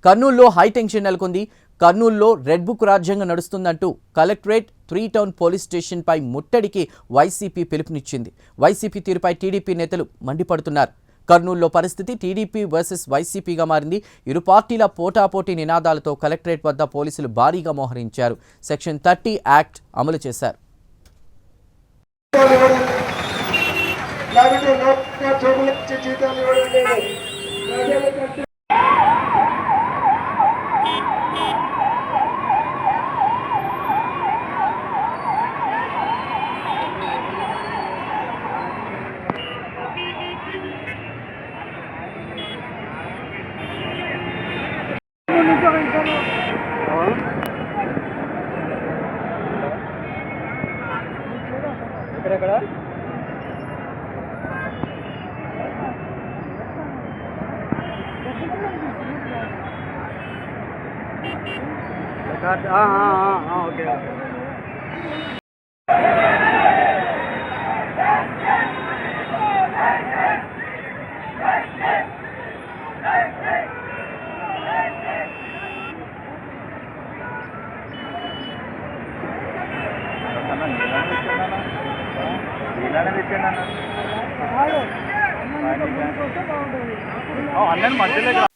కర్నూలులో హైటెన్షన్ నెలకొంది. కర్నూలులో రెడ్ బుక్ రాజ్యాంగం నడుస్తుందంటూ కలెక్టరేట్ 3 టౌన్ పోలీస్ స్టేషన్పై ముట్టడికి వైసీపీ పిలుపునిచ్చింది. వైసీపీ తీరుపై టీడీపీ నేతలు మండిపడుతున్నారు. కర్నూలులో పరిస్థితి టీడీపీ వర్సెస్ వైసీపీగా మారింది. ఇరు పార్టీల పోటాపోటీ నినాదాలతో కలెక్టరేట్ వద్ద పోలీసులు భారీగా మోహరించారు. సెక్షన్ 30 యాక్ట్ అమలు చేశారు. ఓకే అన్నీ మధ్యలో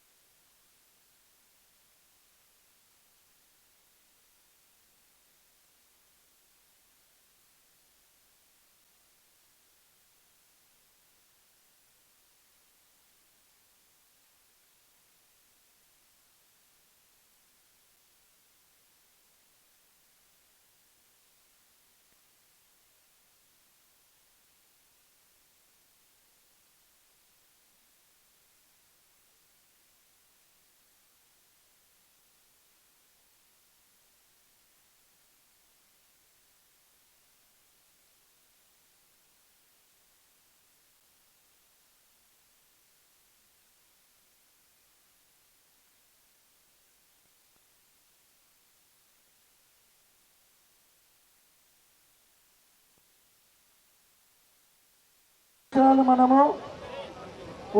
మనము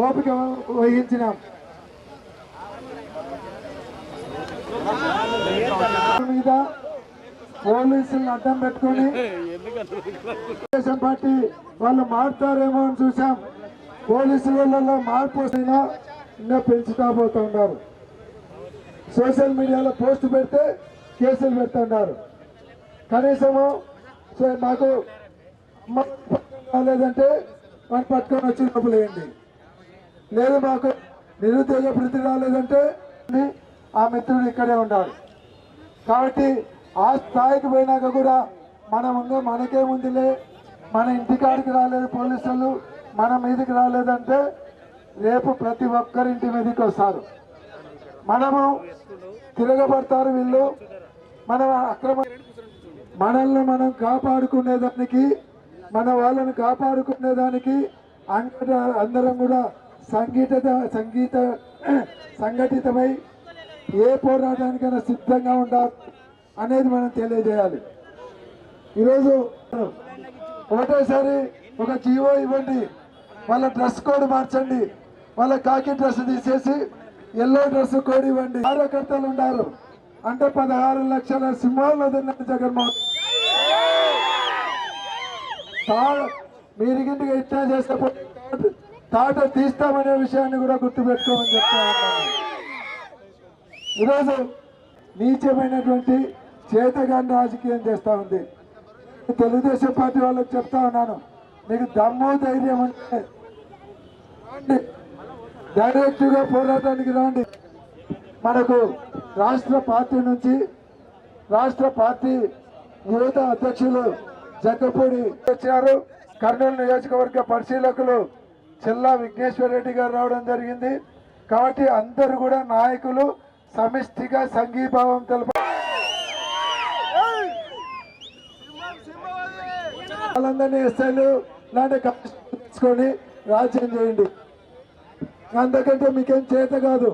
ఓపిక వహించినాం. మీద పోలీసులను అడ్డం పెట్టుకొని తెలుగుదేశం పార్టీ వాళ్ళు మారుతారేమో అని చూసాం. పోలీసులలో మార్పు వస్తున్నా ఇంకా పెంచుతా పోతున్నారు. సోషల్ మీడియాలో పోస్ట్ పెడితే కేసులు పెడుతున్నారు. కనీసము మాకు రాలేదంటే మనం పట్టుకొని వచ్చి లోపలేయండి, లేదు మాకు నిరుద్యోగ వృత్తి రాలేదంటే ఆ మిత్రుడు ఇక్కడే ఉండాలి. కాబట్టి ఆ స్థాయికి పోయినాక కూడా మనకేముందిలే, మన ఇంటికాడికి రాలేదు పోలీసులు, మన మీదకి రాలేదంటే రేపు ప్రతి ఒక్కరింటి మీదకి వస్తారు. మనము తిరగబడతారు వీళ్ళు. మనం మనల్ని మనం కాపాడుకునేదానికి, మన వాళ్ళని కాపాడుకునేదానికి అందరం కూడా సంఘటితమై ఏ పోరాటానికైనా సిద్ధంగా ఉండాలి అనేది మనం తెలియజేయాలి. ఈరోజు ఒకటేసారి ఒక జీవో ఇవ్వండి, వాళ్ళ డ్రెస్ కోడ్ మార్చండి, వాళ్ళ కాకి డ్రెస్ తీసేసి ఎల్లో డ్రెస్ కోడ్ ఇవ్వండి. కార్యకర్తలు ఉన్నారు అంటే 16 లక్షల సింహాలు తిన్నారు జగన్మోహన్. మీరిగింటికి ఇట్లా చేస్తే తాట తీస్తామనే విషయాన్ని కూడా గుర్తుపెట్టుకోమని చెప్తా ఉన్నాను. ఈరోజు నీచమైనటువంటి చేతగాని రాజకీయం చేస్తూ ఉంది. తెలుగుదేశం పార్టీ వాళ్ళకి చెప్తా ఉన్నాను, మీకు దమ్ము ధైర్యం ఉంటే డైరెక్ట్గా పోరాటానికి రాండి. మనకు రాష్ట్ర పార్టీ యువత అధ్యక్షులు జగ్గపూడి వచ్చారు. కర్నూలు నియోజకవర్గ పరిశీలకులు చెల్లా విఘ్నేశ్వర రెడ్డి గారు రావడం జరిగింది. కాబట్టి అందరూ కూడా నాయకులు సమిష్టిగా సంఘీభావం వాళ్ళందరినీ ఎస్ఐలు లాంటి తీసుకొని రాజ్యం చేయండి. అంతకంటే మీకేం చేత కాదు.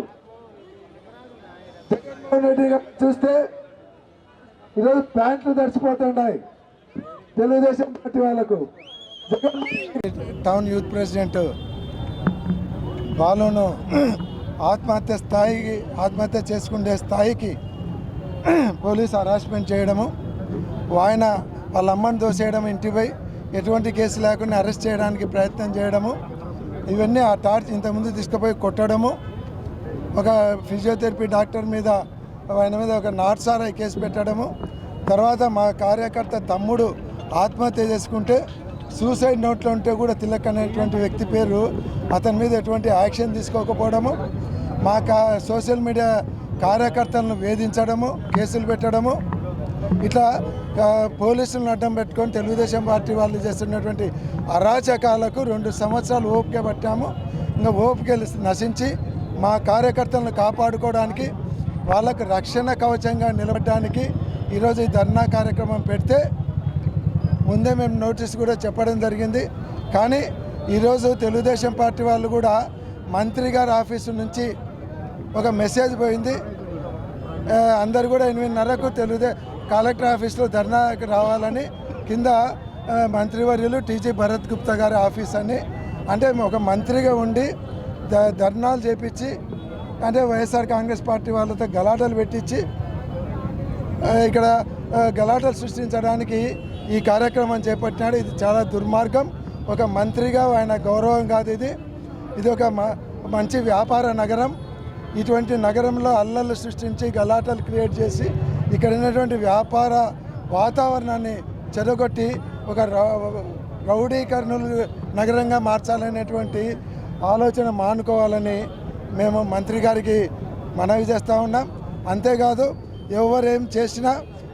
జగన్మోహన్ రెడ్డి గారు చూస్తే ఈరోజు ప్యాంట్లు తడిచిపోతున్నాయి తెలుగుదేశం పార్టీ వాళ్ళకు. టౌన్ యూత్ ప్రెసిడెంట్ బాలును ఆత్మహత్య చేసుకునే స్థాయికి పోలీసు హరాస్మెంట్ చేయడము, ఆయన వాళ్ళ అమ్మని దోసేయడం, ఇంటిపై ఎటువంటి కేసు లేకుండా అరెస్ట్ చేయడానికి ప్రయత్నం చేయడము, ఇవన్నీ ఆ టార్చ్ ఇంతకుముందు తీసుకుపోయి కొట్టడము, ఒక ఫిజియోథెరపీ డాక్టర్ మీద ఆయన మీద ఒక నాట్సారాయి కేసు పెట్టడము, తర్వాత మా కార్యకర్త తమ్ముడు ఆత్మహత్య చేసుకుంటే సూసైడ్ నోట్లో ఉంటే కూడా తిలక్ అనేటువంటి వ్యక్తి పేరు, అతని మీద ఎటువంటి యాక్షన్ తీసుకోకపోవడము, మా సోషల్ మీడియా కార్యకర్తలను వేధించడము, కేసులు పెట్టడము, ఇట్లా పోలీసులను అడ్డం పెట్టుకొని తెలుగుదేశం పార్టీ వాళ్ళు చేస్తున్నటువంటి అరాచకాలకు 2 సంవత్సరాలు ఓపిక పట్టాము. ఇంకా ఓపిక నశించి మా కార్యకర్తలను కాపాడుకోవడానికి, వాళ్ళకు రక్షణ కవచంగా నిలబడడానికి ఈరోజు ఈ ధర్నా కార్యక్రమం పెడితే ముందే మేము నోటీస్ కూడా చెప్పడం జరిగింది. కానీ ఈరోజు తెలుగుదేశం పార్టీ వాళ్ళు కూడా మంత్రి గారి ఆఫీసు నుంచి ఒక మెసేజ్ పోయింది, అందరు కూడా 8:30కు కలెక్టర్ ఆఫీస్లో ధర్నాకి రావాలని, కింద మంత్రివర్యులు టీజీ భరత్ గుప్తా గారి ఆఫీస్ అని, అంటే ఒక మంత్రిగా ఉండి ధర్నాలు చేపించి, అంటే వైఎస్ఆర్ కాంగ్రెస్ పార్టీ వాళ్ళతో గలాటలు పెట్టించి ఇక్కడ గలాటలు సృష్టించడానికి ఈ కార్యక్రమం చేపట్టినాడు. ఇది చాలా దుర్మార్గం. ఒక మంత్రిగా ఆయన గౌరవం కాదు. ఇది ఒక మంచి వ్యాపార నగరం. ఇటువంటి నగరంలో అల్లర్లు సృష్టించి గలాటలు క్రియేట్ చేసి ఇక్కడ ఉన్నటువంటి వ్యాపార వాతావరణాన్ని చెడగొట్టి ఒక రౌడీకరణలు నగరంగా మార్చాలనేటువంటి ఆలోచన మానుకోవాలని మేము మంత్రి గారికి మనవి చేస్తూ ఉన్నాం. అంతేకాదు, ఎవరేం చేసినా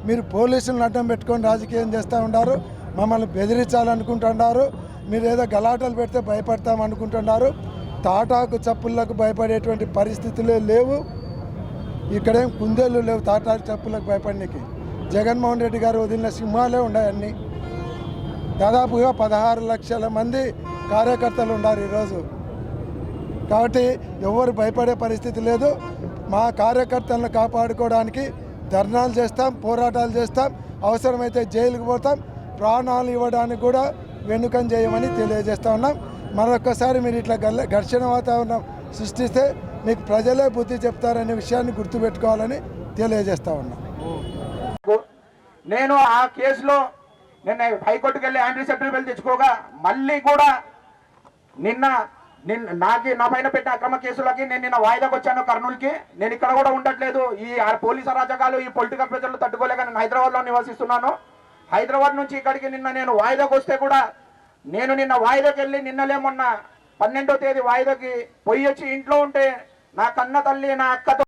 మీరు పోలీసులను అడ్డం పెట్టుకొని రాజకీయం చేస్తూ ఉన్నారు, మమ్మల్ని బెదిరించాలనుకుంటున్నారు, మీరు ఏదో గలాటలు పెడితే భయపడతాం అనుకుంటున్నారు. తాటాకు చప్పులకు భయపడేటువంటి పరిస్థితులే లేవు. ఇక్కడేం కుందేళ్ళు లేవు తాటాకు చప్పులకు భయపడడానికి. జగన్మోహన్ రెడ్డి గారు వదిలిన సింహాలే ఉన్నాయన్నీ. దాదాపుగా 16 లక్షల మంది కార్యకర్తలు ఉన్నారు ఈరోజు. కాబట్టి ఎవరు భయపడే పరిస్థితి లేదు. మా కార్యకర్తలను కాపాడుకోవడానికి ధర్నాలు చేస్తాం, పోరాటాలు చేస్తాం, అవసరమైతే జైలుకు పోతాం, ప్రాణాలు ఇవ్వడానికి కూడా వెనుకం చేయమని తెలియజేస్తూ ఉన్నాం. మరొకసారి మీరు ఇట్లా ఘర్షణ వాతావరణం సృష్టిస్తే మీకు ప్రజలే బుద్ధి చెప్తారనే విషయాన్ని గుర్తుపెట్టుకోవాలని తెలియజేస్తూ ఉన్నాం. నేను ఆ కేసులో నిన్న హైకోర్టుకు వెళ్ళి యాంటీ బిల్ తెచ్చుకోగా మళ్ళీ కూడా నిన్న నా పైన పెట్టిన అక్రమ కేసులకి నేను నిన్న వాయిదాకు వచ్చాను కర్నూలుకి. నేను ఇక్కడ కూడా ఉండట్లేదు. ఈ పోలీసు అరాచకాలు, ఈ పొలిటికల్ ప్రెజర్లు తట్టుకోలేక నేను హైదరాబాద్లో నివసిస్తున్నాను. హైదరాబాద్ నుంచి ఇక్కడికి నిన్న వాయిదాకు వస్తే కూడా నిన్న వాయిదాకి వెళ్ళి నిన్నలే మొన్న 12వ తేదీ వాయిదాకి పోయి వచ్చి ఇంట్లో ఉంటే నా కన్న తల్లి నా అక్కతో